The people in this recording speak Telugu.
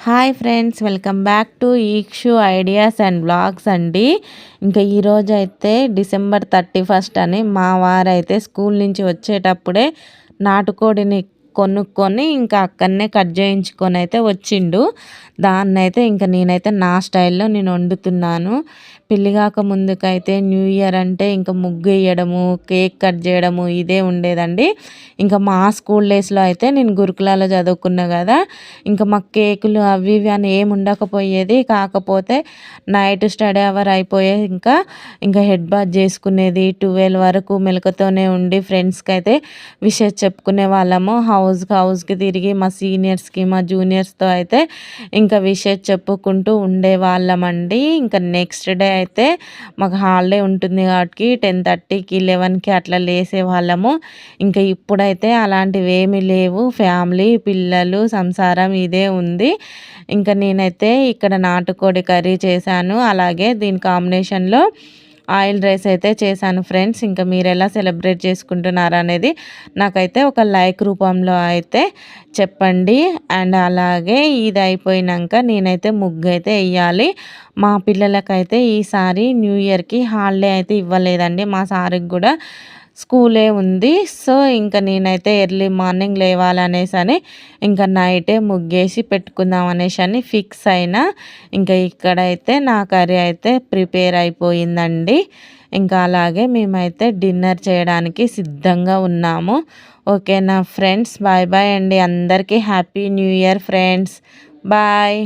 Hi friends, welcome back to Ikshu ideas and blogs అండి. ఇంకా ఈరోజు అయితే డిసెంబర్ 31 అని మా వారైతే స్కూల్ నుంచి వచ్చేటప్పుడే నాటుకోడిని కొనుక్కొని ఇంకా అక్కడనే కట్ చేయించుకొని అయితే వచ్చిండు. దాన్నైతే ఇంకా నేనైతే నా స్టైల్లో నేను వండుతున్నాను. పెళ్ళి కాక ముందుకైతే న్యూ ఇయర్ అంటే ఇంకా ముగ్గు వేయడము, కేక్ కట్ చేయడము ఇదే ఉండేదండి. ఇంకా మా స్కూల్ డేస్లో అయితే నేను గురుకులాలో చదువుకున్నా కదా, ఇంకా మాకు కేకులు అవి ఇవి అని ఏమి ఉండకపోయేది. కాకపోతే నైట్ స్టడీ అవర్ అయిపోయే ఇంకా హెడ్ బాత్ చేసుకునేది. 12 వరకు మెలకుతోనే ఉండి ఫ్రెండ్స్కి అయితే విషెస్ చెప్పుకునే వాళ్ళము. హౌస్కి తిరిగి మా సీనియర్స్కి మా జూనియర్స్తో అయితే ఇంకా విషెస్ చెప్పుకుంటూ ఉండేవాళ్ళమండి. ఇంకా నెక్స్ట్ డే అయితే మాకు హాలిడే ఉంటుంది కాబట్టి 10:30కి 11కి అట్లా లేసేవాళ్ళము. ఇంకా ఇప్పుడైతే అలాంటివి ఏమీ లేవు. ఫ్యామిలీ, పిల్లలు, సంసారం ఇదే ఉంది. ఇంకా నేనైతే ఇక్కడ నాటుకోడి కర్రీ చేశాను. అలాగే దీని కాంబినేషన్లో ఆయిల్ రైస్ అయితే చేశాను ఫ్రెండ్స్. ఇంకా మీరు ఎలా సెలబ్రేట్ చేసుకుంటున్నారు అనేది నాకైతే ఒక లైక్ రూపంలో అయితే చెప్పండి. అండ్ అలాగే ఇది అయిపోయినాక నేనైతే ముగ్గు అయితే వేయాలి. మా పిల్లలకైతే ఈసారి న్యూ ఇయర్కి హాలిడే అయితే ఇవ్వలేదండి. మా సార్కి కూడా స్కూలే ఉంది. సో ఇంకా నేనైతే ఎర్లీ మార్నింగ్ లేవాలనేసి ఇంకా నైటే ముగ్గేసి పెట్టుకుందాం అనేసి ఫిక్స్ అయినా. ఇంకా ఇక్కడైతే నా కర్రీ అయితే ప్రిపేర్ అయిపోయిందండి. ఇంకా అలాగే మేమైతే డిన్నర్ చేయడానికి సిద్ధంగా ఉన్నాము. ఓకేనా ఫ్రెండ్స్, బాయ్ బాయ్ అండి. అందరికీ happy new year friends. Bye.